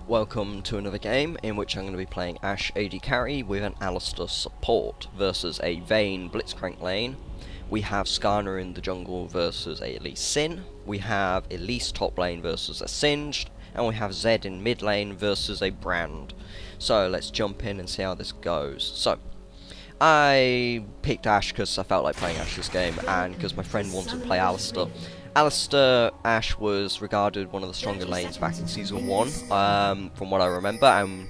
Welcome to another game in which I'm going to be playing Ashe AD carry with an Alistar support versus a Vayne Blitzcrank lane. We have Skarner in the jungle versus a Lee Sin. We have Elise top lane versus a Singed. And we have Zed in mid lane versus a Brand. So let's jump in and see how this goes. So, I picked Ashe because I felt like playing Ashe this game and because my friend wanted to play Alistar. Ashe was regarded one of the stronger lanes back in Season 1, from what I remember, and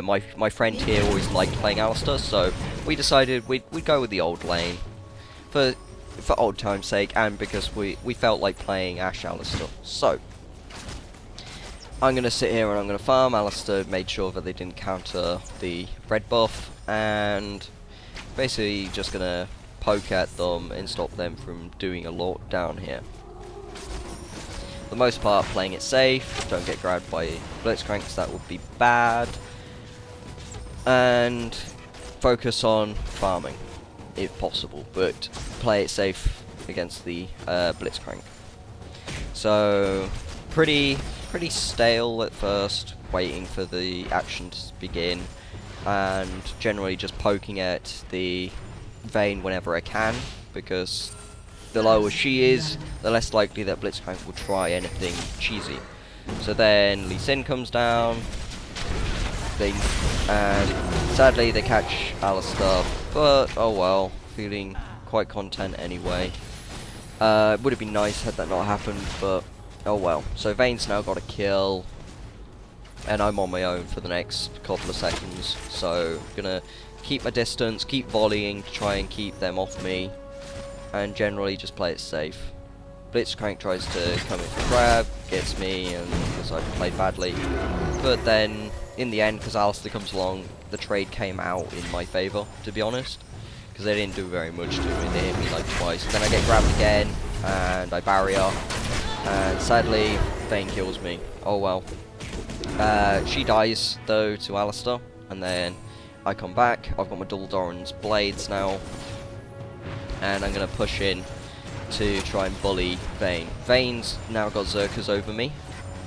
my friend here always liked playing Alistar, so we decided we'd go with the old lane for old time's sake, and because we felt like playing Ashe Alistar. So, I'm going to sit here and I'm going to farm. Alistar made sure that they didn't counter the red buff, and basically just going to poke at them and stop them from doing a lot down here. For the most part, playing it safe, don't get grabbed by Blitzcranks, that would be bad, and focus on farming, if possible, but play it safe against the Blitzcrank. So, pretty stale at first, waiting for the action to begin, and generally just poking at the Vayne whenever I can, because the lower she is, the less likely that Blitzcrank will try anything cheesy. So then Lee Sin comes down, and sadly they catch Alistar, but oh well, feeling quite content anyway. It would have been nice had that not happened, but oh well. So Vayne's now got a kill, and I'm on my own for the next couple of seconds, so gonna keep my distance, keep volleying to try and keep them off me, and generally just play it safe. Blitzcrank tries to come in for grab, gets me, and because I played badly. But then, in the end, because Alistar comes along, the trade came out in my favour, to be honest. Because they didn't do very much to me, they hit me like twice. Then I get grabbed again, and I barrier. And sadly, Vayne kills me. Oh well. She dies, though, to Alistar. And then I come back, I've got my Double Doran's blades now. And I'm going to push in to try and bully Vayne. Vayne's now got Zerkers over me.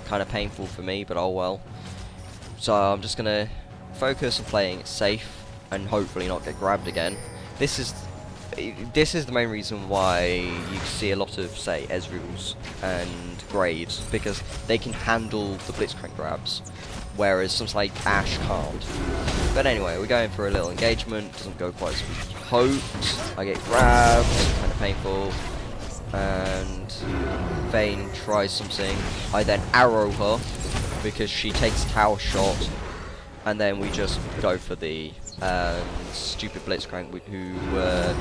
Kind of painful for me, but oh well. So I'm just going to focus on playing it safe and hopefully not get grabbed again. This is the main reason why you see a lot of, say, Ezreals and Graves, because they can handle the Blitzcrank grabs, whereas something like Ashe can't. But anyway, we're going for a little engagement, doesn't go quite as we hoped. I get grabbed, kind of painful, and Vayne tries something. I then arrow her, because she takes a tower shot, and then we just go for the stupid Blitzcrank who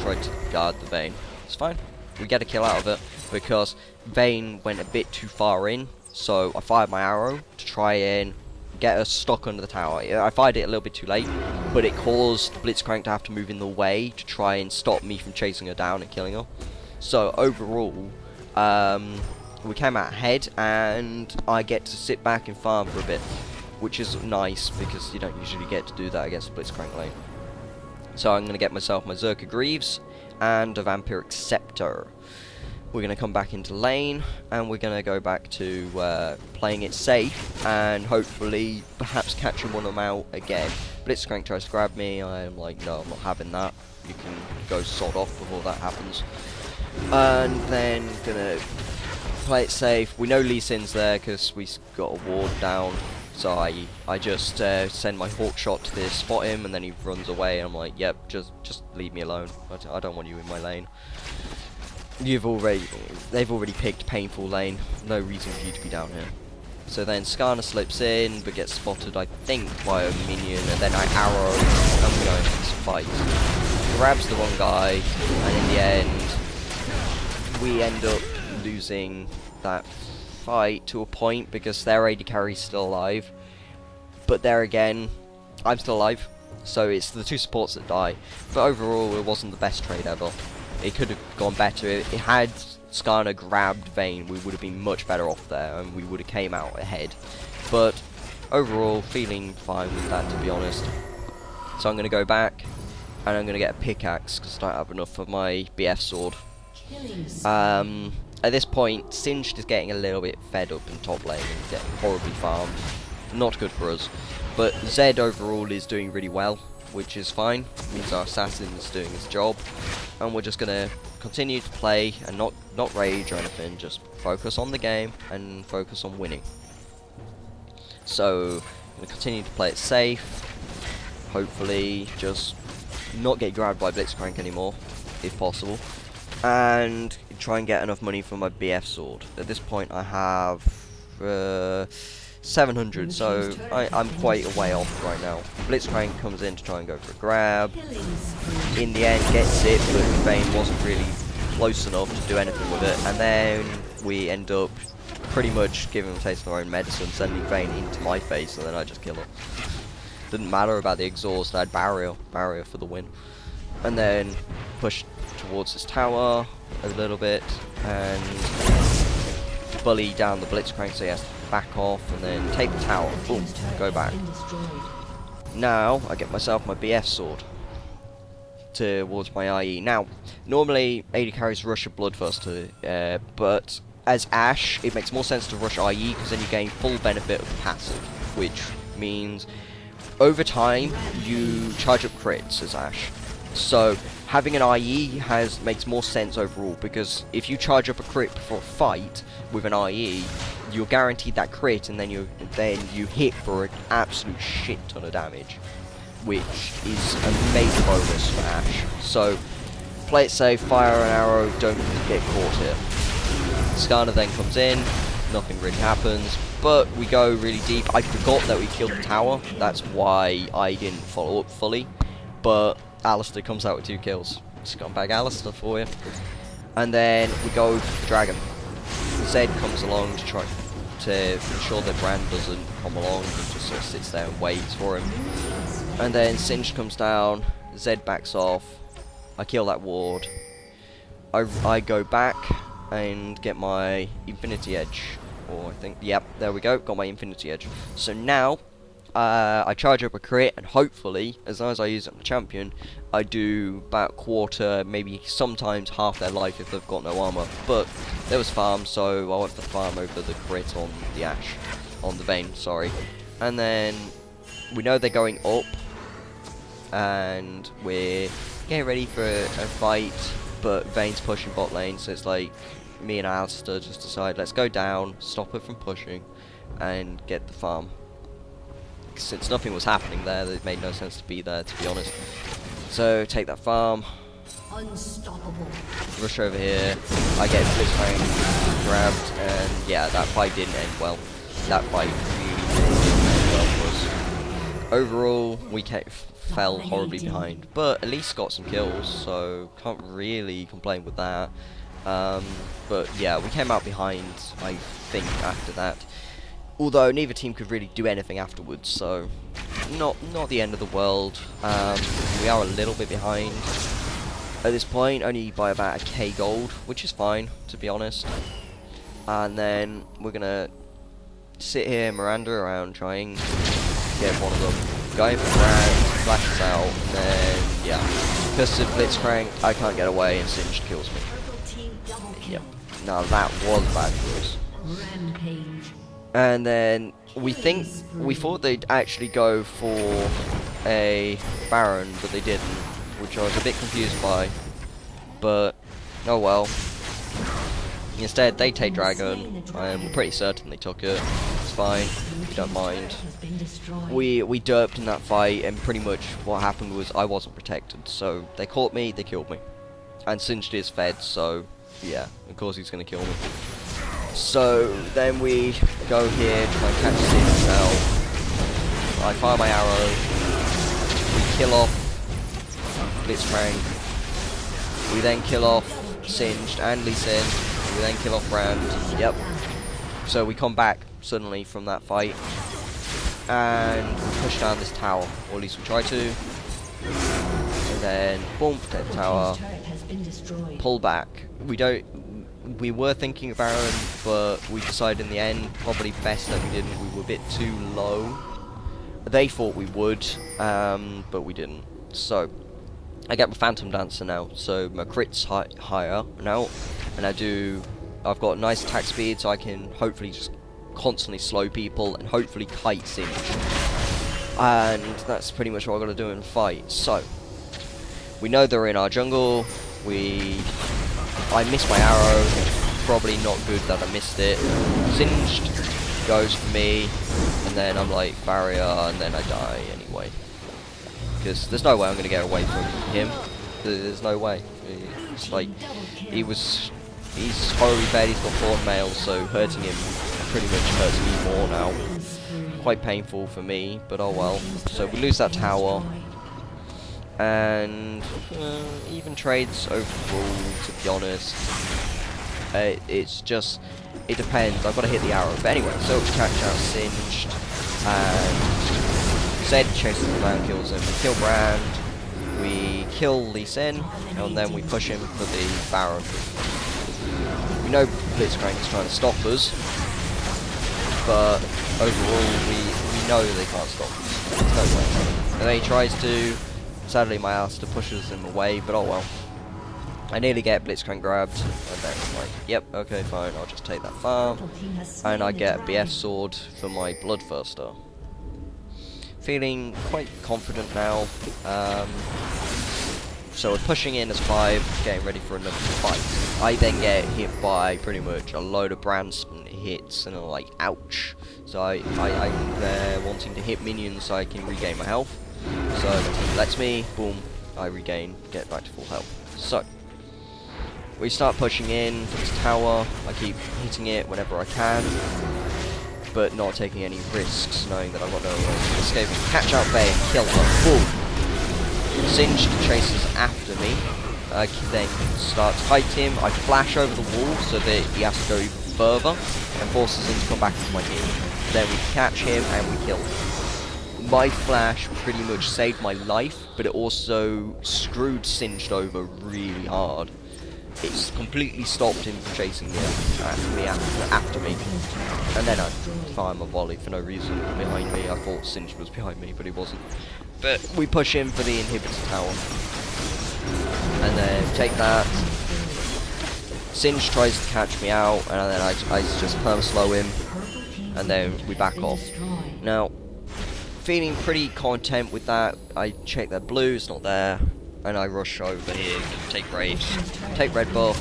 tried to guard the Vayne. It's fine. We get a kill out of it, because Vayne went a bit too far in, so I fired my arrow to try and get her stuck under the tower. I fired it a little bit too late, but it caused Blitzcrank to have to move in the way to try and stop me from chasing her down and killing her. So overall, we came out ahead, and I get to sit back and farm for a bit, which is nice because you don't usually get to do that against a Blitzcrank lane. So I'm going to get myself my Zerker Greaves and a Vampiric Scepter. We're going to come back into lane, and we're going to go back to playing it safe, and hopefully perhaps catching one of them out again. Blitzcrank tries to grab me, I'm like, no, I'm not having that. You can go sod off before that happens. And then going to play it safe. We know Lee Sin's there because we got a ward down, so I just send my Hawk Shot to spot him, and then he runs away, and I'm like, yep, just leave me alone. I don't want you in my lane. They've already picked painful lane, no reason for you to be down here. So then Skarner slips in, but gets spotted, I think, by a minion, and then I arrow, and we go into this fight. Grabs the wrong guy, and in the end, we end up losing that fight to a point, because their AD carry's still alive. But there again, I'm still alive, so it's the two supports that die. But overall, it wasn't the best trade ever. It could have gone better. It had Skarner grabbed Vayne, we would have been much better off there, and we would have came out ahead. But overall, feeling fine with that, to be honest. So I'm going to go back, and I'm going to get a pickaxe, because I don't have enough of my BF sword. At this point, Singed is getting a little bit fed up in top lane and getting horribly farmed. not good for us. But Zed overall is doing really well, which is fine. It means our assassin's doing his job, and we're just gonna continue to play and not rage or anything. Just focus on the game and focus on winning. So I'm gonna continue to play it safe. Hopefully, just not get grabbed by Blitzcrank anymore, if possible, and try and get enough money for my BF sword. At this point, I have 700, so I'm quite a way off right now. Blitzcrank comes in to try and go for a grab. In the end, gets it, but Vayne wasn't really close enough to do anything with it, and then we end up pretty much giving them a taste of our own medicine, sending Vayne into my face, and then I just kill her. Didn't matter about the exhaust, I had barrier for the win. And then push towards this tower a little bit, and bully down the Blitzcrank so he has to back off, and then take the tower. Boom, go back. Now I get myself my BF sword towards my IE. Now, normally AD carries rush a Bloodthirster, but as Ashe, it makes more sense to rush IE because then you gain full benefit of the passive, which means over time you charge up crits as Ashe. So having an IE makes more sense overall, because if you charge up a crit before a fight with an IE, you're guaranteed that crit, and then you hit for an absolute shit ton of damage, which is a major bonus for Ashe. So play it safe, fire an arrow, don't get caught here. Skana then comes in, nothing really happens, but we go really deep. I forgot that we killed the tower, that's why I didn't follow up fully, but Alistair comes out with 2 kills. Scumbag Alistair for you. And then we go for the dragon. Zed comes along to try to ensure that Brand doesn't come along, he just sort of sits there and waits for him. And then Singed comes down, Zed backs off, I kill that ward, I go back and get my Infinity Edge, or I think, yep, there we go, got my Infinity Edge. So now, I charge up a crit, and hopefully, as long as I use it on the champion, I do about quarter, maybe sometimes half their life if they've got no armor. But there was farm, so I went for the farm over the crit on the Ashe, on the Vayne, sorry. And then we know they're going up, and we're getting ready for a fight, but Vayne's pushing bot lane, so it's like me and Alistair just decide, let's go down, stop her from pushing, and get the farm. Since nothing was happening there, it made no sense to be there, to be honest. So take that farm, unstoppable. Rush over here. I get Blitzcrank grabbed, and yeah, that fight didn't end well. That fight really didn't end well for us. Overall, we fell horribly behind, but at least got some kills, so can't really complain with that. But yeah, we came out behind, I think, after that. Although neither team could really do anything afterwards, so not the end of the world. We are a little bit behind at this point, only by about 1k gold, which is fine, to be honest. And then we're gonna sit here, Miranda around, trying to get one of them. Going for Brand, flashes out, and then yeah, because of Blitzcrank, I can't get away, and Singed kills me. Yep. Now that was bad for us. And then we thought they'd actually go for a Baron, but they didn't, which I was a bit confused by. But oh well. Instead, they take Dragon. I'm pretty certain they took it. It's fine. We don't mind. We derped in that fight, and pretty much what happened was I wasn't protected, so they caught me, they killed me, and Singed is fed, so yeah, of course he's gonna kill me. So then we go here, try and catch Singed now. I fire my arrow. We kill off Blitzcrank. We then kill off Singed and Lee Sin. We then kill off Brand. Yep. So we come back suddenly from that fight and push down this tower, or at least we try to. And then boom, protect the tower. Pull back. We were thinking of Baron, but we decided in the end probably best that we didn't. We were a bit too low. They thought we would, but we didn't. So I get my Phantom Dancer now, so my crit's higher now, and I've got nice attack speed, so I can hopefully just constantly slow people and hopefully kite Singe. And that's pretty much what I've got to do in a fight. So, we know they're in our jungle. I missed my arrow. It's probably not good that I missed it. Singed goes for me, and then I'm like, barrier, and then I die anyway. Because there's no way I'm going to get away from him. There's no way. It's like, he's horribly bad, he's got thorn mail, so hurting him pretty much hurts me more now. Quite painful for me, but oh well. So we lose that tower. And even trades overall, to be honest. It's just, it depends. I've got to hit the arrow. But anyway, so we catch out Singed, and Zed chases him down, kills him. We kill Brand, we kill Lee Sin, and then we push him for the Baron. We know Blitzcrank is trying to stop us, but overall we know they can't stop us. There's no way. And then he tries to. Sadly, my Alistair pushes him away, but oh well. I nearly get Blitzcrank grabbed, and then I'm like, yep, okay, fine, I'll just take that farm. And I get a BF sword for my Bloodthirster. Feeling quite confident now. So we're pushing in as 5, getting ready for another fight. I then get hit by pretty much a load of brand hits, and I'm like, ouch. So I'm there wanting to hit minions so I can regain my health. So the team lets me, boom, I regain, get back to full health. So, we start pushing in for this tower. I keep hitting it whenever I can, but not taking any risks, knowing that I've got no way to escape. Catch out Bay and kill her, boom! Singed chases after me. I then start to fight him. I flash over the wall so that he has to go even further, and forces him to come back into my team. Then we catch him and we kill him. My flash pretty much saved my life, but it also screwed Singed over really hard. It's completely stopped him from chasing after me. And then I fired my volley for no reason behind me. I thought Singed was behind me, but he wasn't. But we push him for the inhibitor tower. And then take that. Singed tries to catch me out, and then I just perma-slow him. And then we back off. Now, feeling pretty content with that. I check that blue, it's not there, and I rush over here, take Braves, take red buff,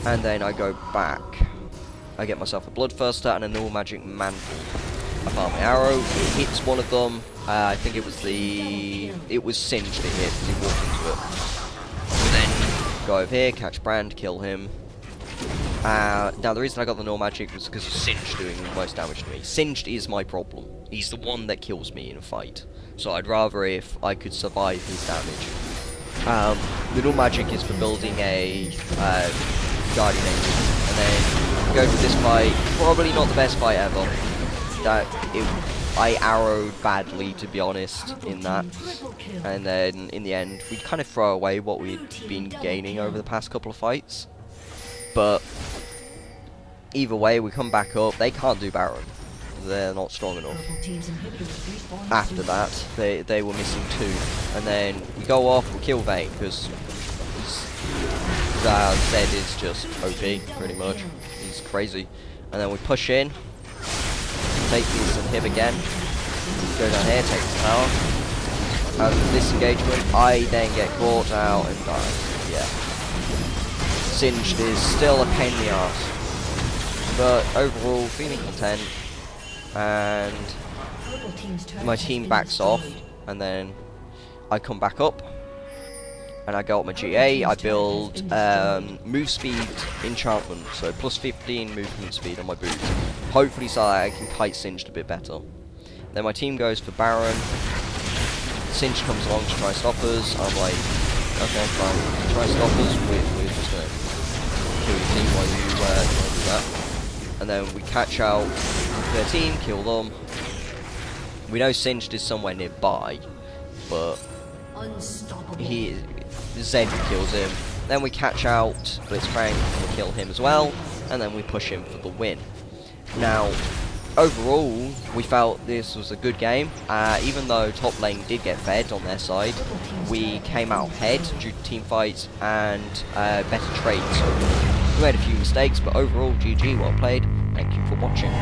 and then I go back. I get myself a Bloodthirster and a normal magic mantle. I fire my arrow, it hits one of them. I think it was Singed that hit because he walked into it. We then go over here, catch Brand, kill him. Now the reason I got the normal magic was because of Singed doing the most damage to me. Singed is my problem. He's the one that kills me in a fight. So I'd rather if I could survive his damage. The normal magic is for building a Guardian Angel. And then go for this fight. Probably not the best fight ever. I arrowed badly, to be honest, in that. And then in the end, we kind of throw away what we'd been gaining over the past couple of fights. But either way, we come back up. They can't do Baron. They're not strong enough. After that, they were missing 2. And then we go off, we kill Vayne, because Zed is just OP, pretty much. He's crazy. And then we push in, take these and hit again. Go down here, take the tower. After this engagement, I then get caught out and die. Yeah. Singed is still a pain in the arse. But overall, feeling content. And my team backs off, and then I come back up, and I go up my GA. I build move speed enchantment, so plus 15 movement speed on my boots. Hopefully so I can kite Singed a bit better. Then my team goes for Baron. Singed comes along to try and stop us. I'm like, okay, fine, try and stop us. We're just going to kill your team while you do that. And then we catch out their team, kill them. We know Singed is somewhere nearby, but Zed kills him. Then we catch out Blitzcrank and we kill him as well, and then we push him for the win. Now, overall, we felt this was a good game. Even though top lane did get fed on their side, we came out ahead due to team fights and better trades. So we made a few mistakes, but overall, GG, well played. Thank you for watching.